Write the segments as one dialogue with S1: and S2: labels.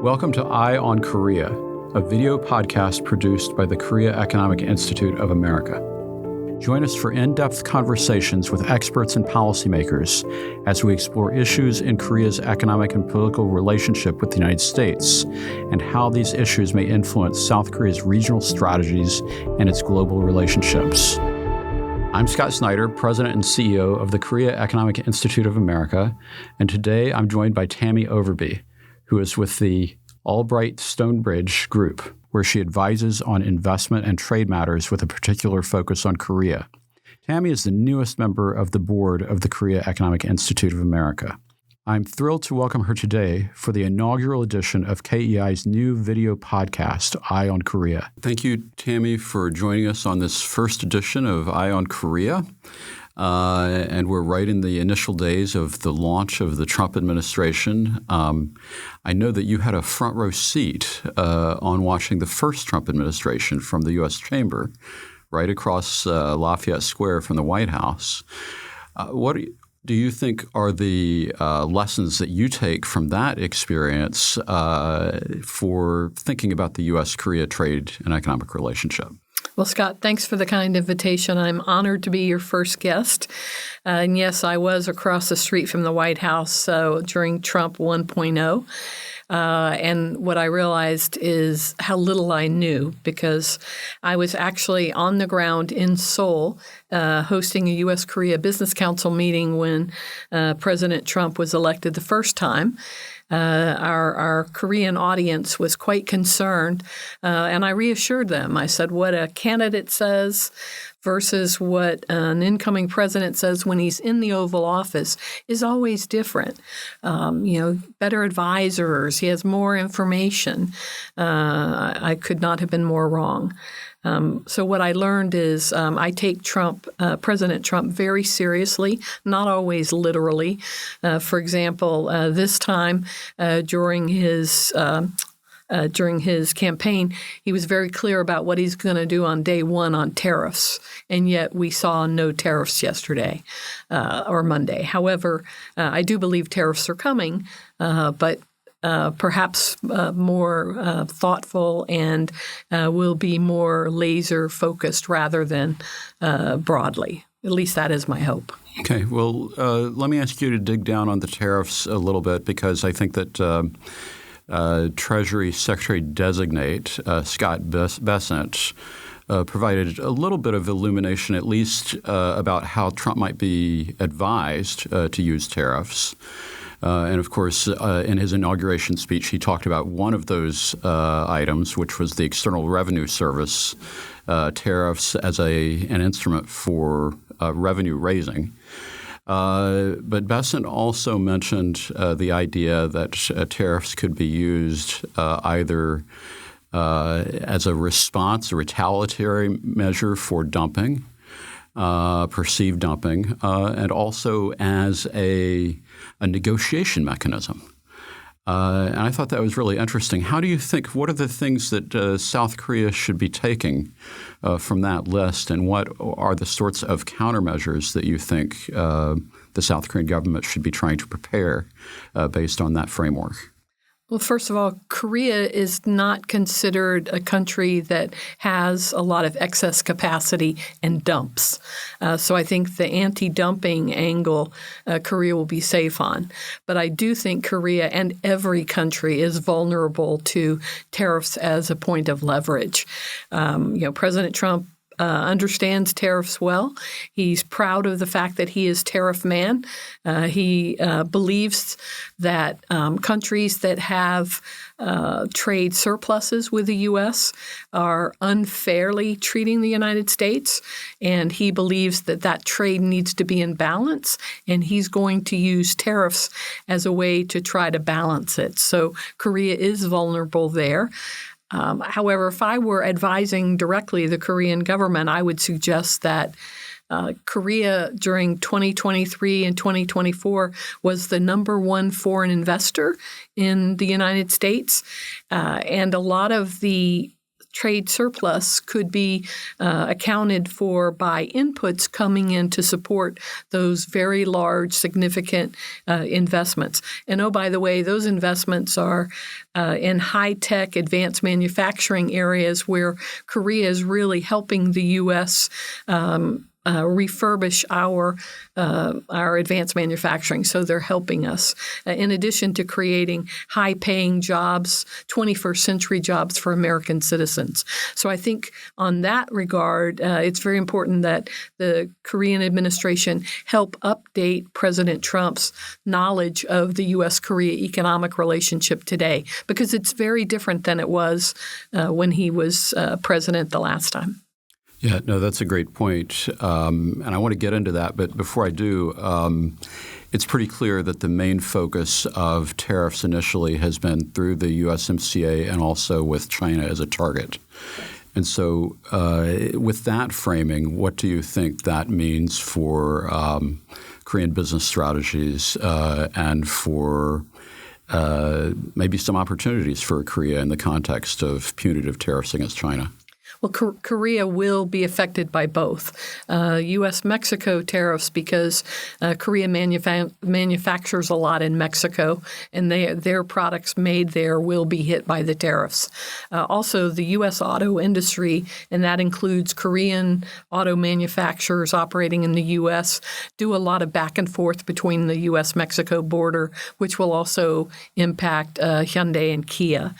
S1: Welcome to Eye on Korea, a video podcast produced by the Korea Economic Institute of America. Join us for in-depth conversations with experts and policymakers as we explore issues in Korea's economic and political relationship with the United States and how these issues may influence South Korea's regional strategies and its global relationships. I'm Scott Snyder, President and CEO of the Korea Economic Institute of America, and today I'm joined by Tami Overby, who is with the Albright Stonebridge Group, where she advises on investment and trade matters with a particular focus on Korea. Tami is the newest member of the board of the Korea Economic Institute of America. I'm thrilled to welcome her today for the inaugural edition of KEI's new video podcast, Eye on Korea. Thank you, Tami, for joining us on this first edition of Eye on Korea. And we're right in the initial days of the launch of the Trump administration. I know that you had a front row seat on watching the first Trump administration from the U.S. Chamber, right across Lafayette Square from the White House. What do you think are the lessons that you take from that experience for thinking about the U.S.-Korea trade and economic relationship?
S2: Well, Scott, thanks for the kind invitation. I'm honored to be your first guest. And yes, I was across the street from the White House during Trump 1.0. And what I realized is how little I knew, because I was actually on the ground in Seoul hosting a U.S.-Korea Business Council meeting when President Trump was elected the first time. Our Korean audience was quite concerned, and I reassured them. I said, what a candidate says versus what an incoming president says when he's in the Oval Office is always different. Better advisors. He has more information. I could not have been more wrong. So what I learned is I take President Trump very seriously, not always literally. For example, this time during his campaign, he was very clear about what he's going to do on day one on tariffs, and yet we saw no tariffs yesterday or Monday. However, I do believe tariffs are coming, but perhaps more thoughtful and will be more laser-focused rather than broadly. At least that is my hope.
S1: Okay. Well, let me ask you to dig down on the tariffs a little bit, because I think that Treasury Secretary-designate Scott Bessent provided a little bit of illumination, at least about how Trump might be advised to use tariffs. And of course, in his inauguration speech, he talked about one of those items, which was the External Revenue Service tariffs as an instrument for revenue raising. But Bessent also mentioned the idea that tariffs could be used either as a response, a retaliatory measure for dumping, perceived dumping, and also as a negotiation mechanism. And I thought that was really interesting. How do you think – what are the things that South Korea should be taking from that list, and what are the sorts of countermeasures that you think the South Korean government should be trying to prepare based on that framework?
S2: Well, first of all, Korea is not considered a country that has a lot of excess capacity and dumps. So I think the anti-dumping angle Korea will be safe on. But I do think Korea and every country is vulnerable to tariffs as a point of leverage. President Trump understands tariffs well. He's proud of the fact that he is tariff man. He believes that countries that have trade surpluses with the U.S. are unfairly treating the United States, and he believes that that trade needs to be in balance, and he's going to use tariffs as a way to try to balance it. So Korea is vulnerable there. However, if I were advising directly the Korean government, I would suggest that Korea during 2023 and 2024 was the number one foreign investor in the United States. And a lot of the trade surplus could be accounted for by inputs coming in to support those very large, significant investments. And oh, by the way, those investments are in high-tech, advanced manufacturing areas where Korea is really helping the U.S. Refurbish our advanced manufacturing. So they're helping us, in addition to creating high-paying jobs, 21st century jobs for American citizens. So I think on that regard, it's very important that the Korean administration help update President Trump's knowledge of the U.S.-Korea economic relationship today, because it's very different than it was when he was president the last time.
S1: Yeah, no, that's a great point. And I want to get into that. But before I do, it's pretty clear that the main focus of tariffs initially has been through the USMCA and also with China as a target. And so with that framing, what do you think that means for Korean business strategies and for maybe some opportunities for Korea in the context of punitive tariffs against China?
S2: Well, Korea will be affected by both. U.S.-Mexico tariffs, because Korea manufactures a lot in Mexico, and their products made there will be hit by the tariffs. Also, the U.S. auto industry, and that includes Korean auto manufacturers operating in the U.S., do a lot of back and forth between the U.S.-Mexico border, which will also impact Hyundai and Kia.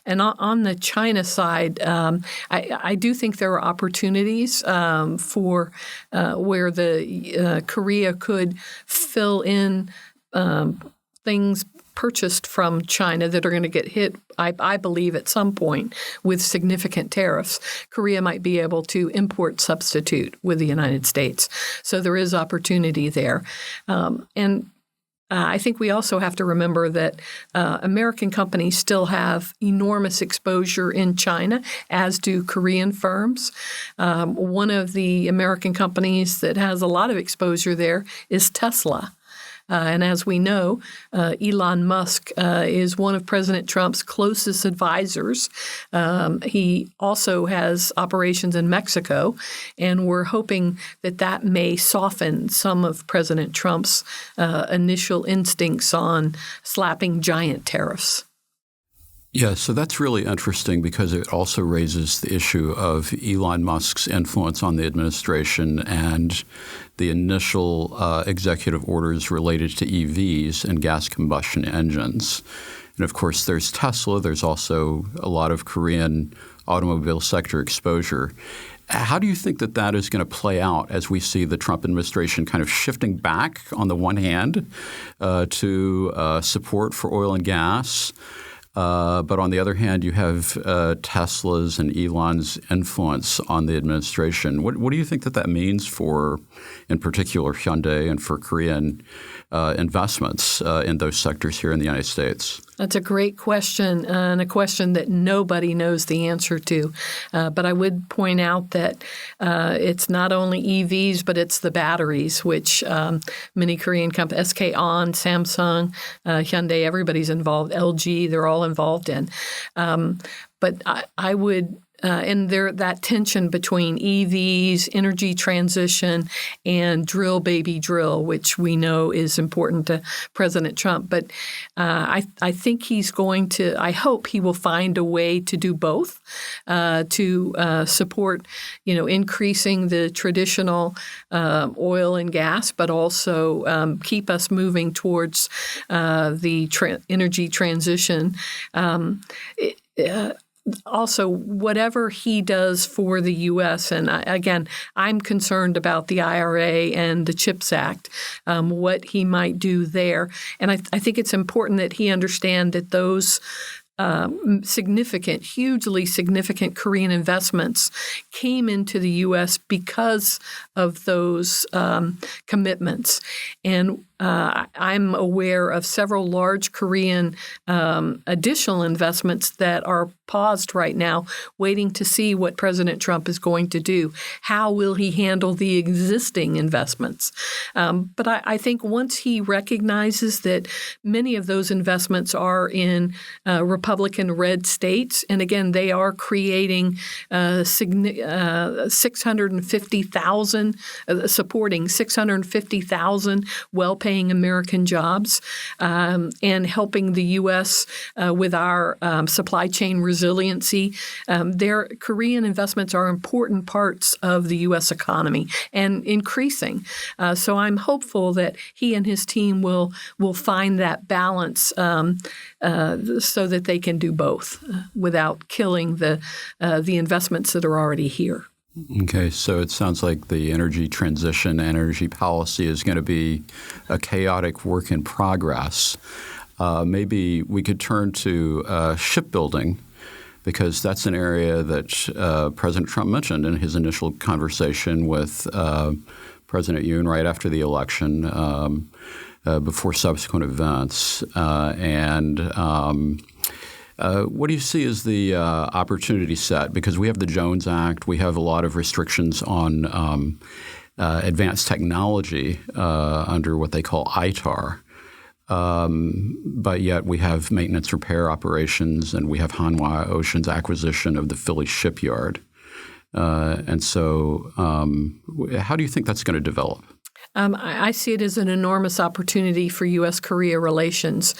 S2: And on the China side, I do think there are opportunities for where the Korea could fill in things purchased from China that are going to get hit, I believe, at some point with significant tariffs. Korea might be able to import substitute with the United States. So there is opportunity there. I think we also have to remember that American companies still have enormous exposure in China, as do Korean firms. One of the American companies that has a lot of exposure there is Tesla. And as we know, Elon Musk is one of President Trump's closest advisors. He also has operations in Mexico, and we're hoping that that may soften some of President Trump's initial instincts on slapping giant tariffs.
S1: Yeah, so that's really interesting because it also raises the issue of Elon Musk's influence on the administration and the initial executive orders related to EVs and gas combustion engines. And of course, there's Tesla. There's also a lot of Korean automobile sector exposure. How do you think that that is going to play out as we see the Trump administration kind of shifting back on the one hand to support for oil and gas? But on the other hand, you have Tesla's and Elon's influence on the administration. What do you think that means for, in particular, Hyundai and for Korean investments in those sectors here in the United States?
S2: That's a great question, and a question that nobody knows the answer to. But I would point out that it's not only EVs, but it's the batteries, which many Korean companies, SK On, Samsung, Hyundai, everybody's involved, LG, they're all involved in. But I would and that tension between EVs, energy transition, and drill, baby, drill, which we know is important to President Trump. But I think he's going to – I hope he will find a way to do both, to support, increasing the traditional oil and gas, but also keep us moving towards the energy transition. Also, whatever he does for the U.S., and again, I'm concerned about the IRA and the CHIPS Act, what he might do there. And I think it's important that he understand that those hugely significant Korean investments came into the U.S. because of those commitments. And I'm aware of several large Korean additional investments that are paused right now, waiting to see what President Trump is going to do. How will he handle the existing investments? But I think once he recognizes that many of those investments are in Republican-red states, and again, they are creating 650,000, supporting 650,000 well-paying American jobs, and helping the U.S. With our supply chain resiliency. Their Korean investments are important parts of the U.S. economy and increasing. So I'm hopeful that he and his team will find that balance so that they can do both without killing the investments that are already here.
S1: Okay, so it sounds like the energy transition, energy policy is going to be a chaotic work in progress. Maybe we could turn to shipbuilding, because that's an area that President Trump mentioned in his initial conversation with President Yoon right after the election, before subsequent events. What do you see as the opportunity set? Because we have the Jones Act, we have a lot of restrictions on advanced technology under what they call ITAR. But yet we have maintenance repair operations, and we have Hanwha Ocean's acquisition of the Philly shipyard. And so how do you think that's going to develop?
S2: I see it as an enormous opportunity for U.S.-Korea relations.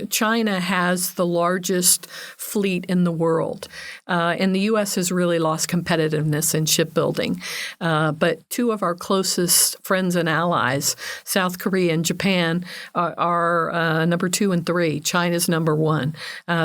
S2: China has the largest fleet in the world, and the U.S. has really lost competitiveness in shipbuilding. But two of our closest friends and allies, South Korea and Japan, are number 2 and 3. China's number 1.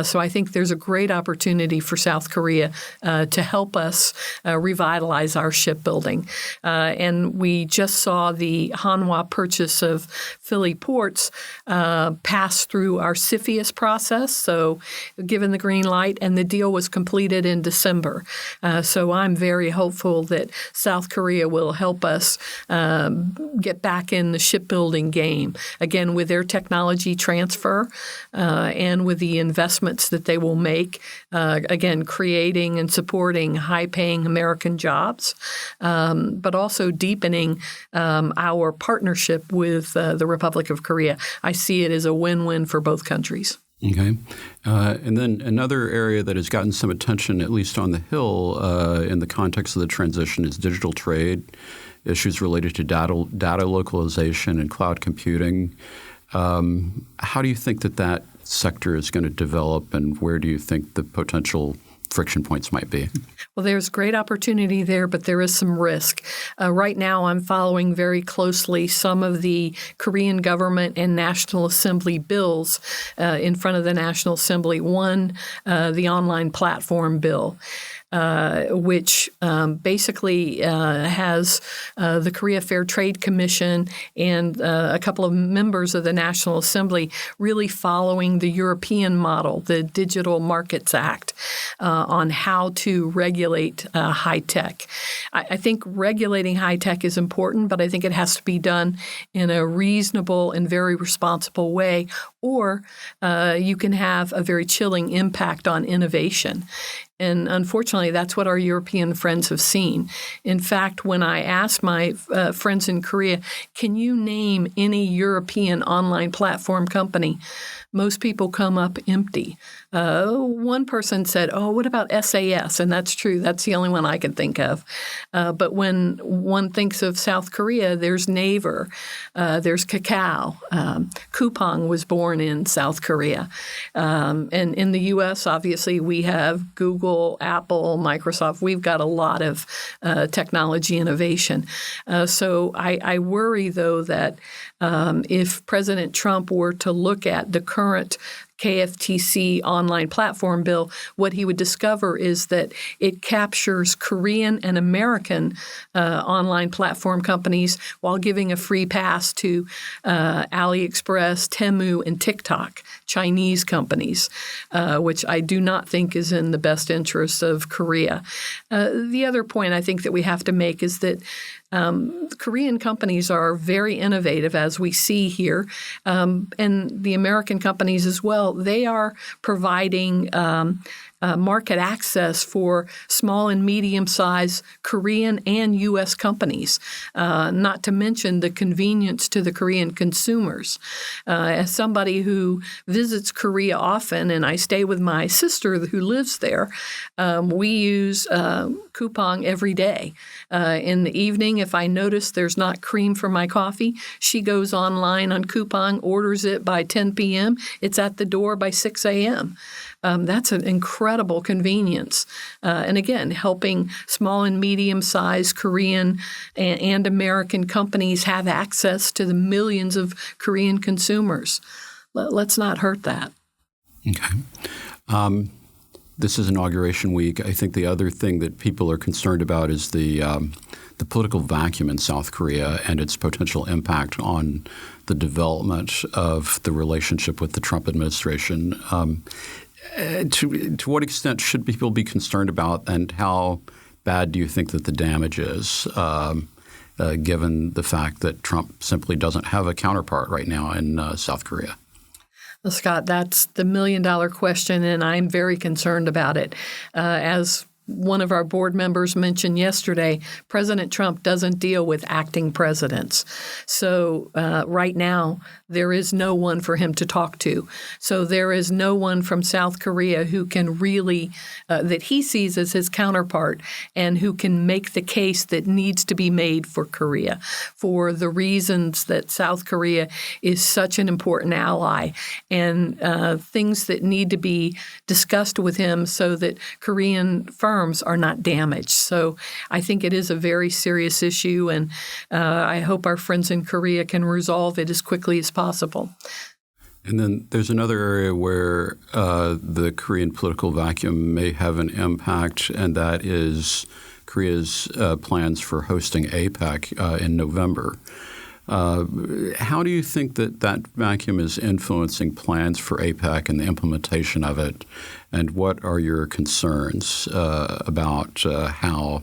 S2: So I think there's a great opportunity for South Korea to help us revitalize our shipbuilding. And we just saw the Hanwha purchase of Philly ports pass through our CFIUS process, so given the green light, and the deal was completed in December. So I'm very hopeful that South Korea will help us get back in the shipbuilding game, again, with their technology transfer and with the investments that they will make, again, creating and supporting high-paying American jobs, but also deepening our partnership with the Republic of Korea. I see it as a win-win for both countries.
S1: Okay. And then another area that has gotten some attention, at least on the Hill, in the context of the transition, is digital trade, issues related to data localization and cloud computing. How do you think that sector is going to develop, and where do you think the potential friction points might be?
S2: Well, there's great opportunity there, but there is some risk. Right now, I'm following very closely some of the Korean government and National Assembly bills in front of the National Assembly. One, the online platform bill, which basically has the Korea Fair Trade Commission and a couple of members of the National Assembly really following the European model, the Digital Markets Act, on how to regulate high tech. I think regulating high tech is important, but I think it has to be done in a reasonable and very responsible way, or you can have a very chilling impact on innovation. And unfortunately, that's what our European friends have seen. In fact, when I asked my friends in Korea, can you name any European online platform company? Most people come up empty. One person said, what about SAS? And that's true. That's the only one I can think of. But when one thinks of South Korea, there's Naver, there's Kakao. Coupang was born in South Korea. And in the U.S., obviously, we have Google, Apple, Microsoft. We've got a lot of technology innovation. So I worry, though, that if President Trump were to look at the current KFTC online platform bill, what he would discover is that it captures Korean and American online platform companies while giving a free pass to AliExpress, Temu, and TikTok, Chinese companies, which I do not think is in the best interest of Korea. The other point I think that we have to make is that Korean companies are very innovative, as we see here, and the American companies as well. They are providing market access for small and medium-sized Korean and U.S. companies, not to mention the convenience to the Korean consumers. As somebody who visits Korea often, and I stay with my sister who lives there, we use Coupang every day. In the evening, if I notice there's not cream for my coffee, she goes online on Coupang, orders it by 10 p.m. It's at the door by 6 a.m. That's an incredible convenience. And again, helping small and medium-sized Korean and American companies have access to the millions of Korean consumers. Let's not hurt that.
S1: Okay. This is Inauguration Week. I think the other thing that people are concerned about is the political vacuum in South Korea and its potential impact on the development of the relationship with the Trump administration. To what extent should people be concerned about, and how bad do you think that the damage is, given the fact that Trump simply doesn't have a counterpart right now in South Korea?
S2: Well, Scott, that's the million-dollar question, and I'm very concerned about it. As one of our board members mentioned yesterday, President Trump doesn't deal with acting presidents. So right now, there is no one for him to talk to. So there is no one from South Korea who can really, that he sees as his counterpart, and who can make the case that needs to be made for Korea, for the reasons that South Korea is such an important ally, and things that need to be discussed with him so that Korean firms are not damaged. So I think it is a very serious issue, and I hope our friends in Korea can resolve it as quickly as possible.
S1: And then there's another area where the Korean political vacuum may have an impact, and that is Korea's plans for hosting APEC in November. How do you think that vacuum is influencing plans for APEC and the implementation of it? And what are your concerns about how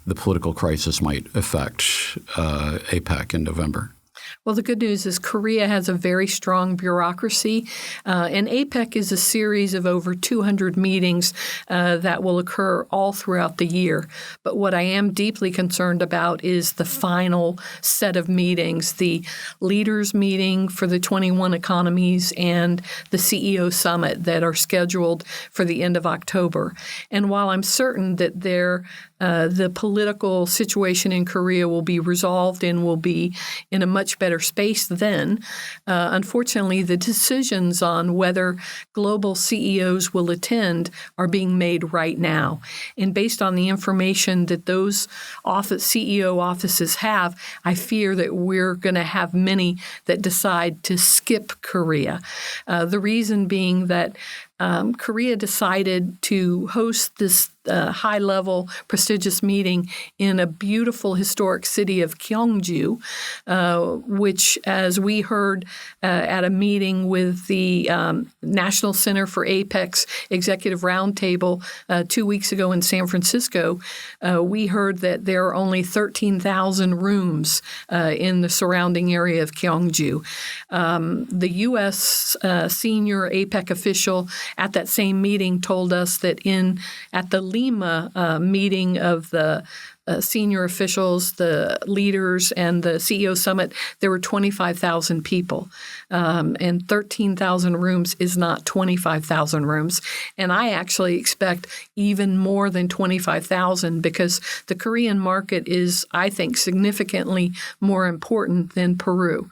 S1: the political crisis might affect APEC in November?
S2: Well, the good news is Korea has a very strong bureaucracy, and APEC is a series of over 200 meetings that will occur all throughout the year. But what I am deeply concerned about is the final set of meetings, the leaders meeting for the 21 economies and the CEO summit that are scheduled for the end of October. And while I'm certain that the political situation in Korea will be resolved and will be in a much better space then, unfortunately, the decisions on whether global CEOs will attend are being made right now. And based on the information that those CEO offices have, I fear that we're going to have many that decide to skip Korea. The reason being that Korea decided to host this high-level, prestigious meeting in a beautiful historic city of Gyeongju, which, as we heard at a meeting with the National Center for APEC's Executive Roundtable 2 weeks ago in San Francisco, we heard that there are only 13,000 rooms in the surrounding area of Gyeongju. The U.S. senior APEC official at that same meeting told us that at the Lima meeting of the senior officials, the leaders, and the CEO summit, there were 25,000 people. And 13,000 rooms is not 25,000 rooms. And I actually expect even more than 25,000 because the Korean market is, I think, significantly more important than Peru.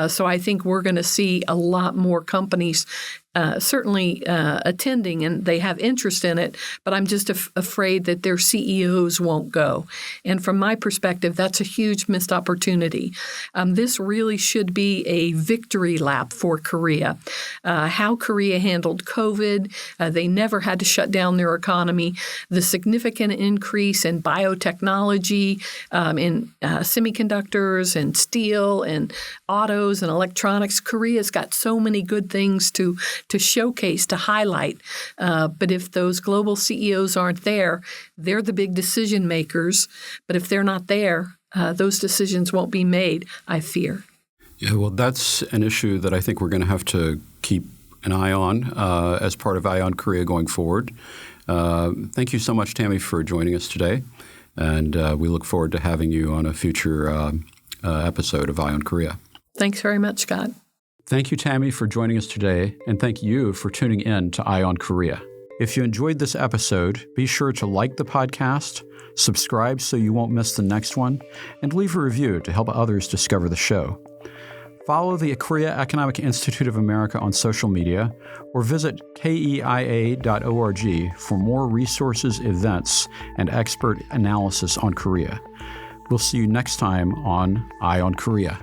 S2: So I think we're going to see a lot more companies certainly attending, and they have interest in it, but I'm just afraid that their CEOs won't go. And from my perspective, that's a huge missed opportunity. This really should be a victory lap for Korea. How Korea handled COVID, they never had to shut down their economy. The significant increase in biotechnology, in semiconductors and steel and autos and electronics, Korea's got so many good things to showcase, to highlight. But if those global CEOs aren't there, they're the big decision makers. But if they're not there, those decisions won't be made, I fear.
S1: Yeah, well, that's an issue that I think we're going to have to keep an eye on as part of Eye on Korea going forward. Thank you so much, Tami, for joining us today. And we look forward to having you on a future episode of Eye on Korea.
S2: Thanks very much, Scott.
S1: Thank you, Tami, for joining us today. And thank you for tuning in to Eye on Korea. If you enjoyed this episode, be sure to like the podcast, subscribe so you won't miss the next one, and leave a review to help others discover the show. Follow the Korea Economic Institute of America on social media or visit keia.org for more resources, events, and expert analysis on Korea. We'll see you next time on Eye on Korea.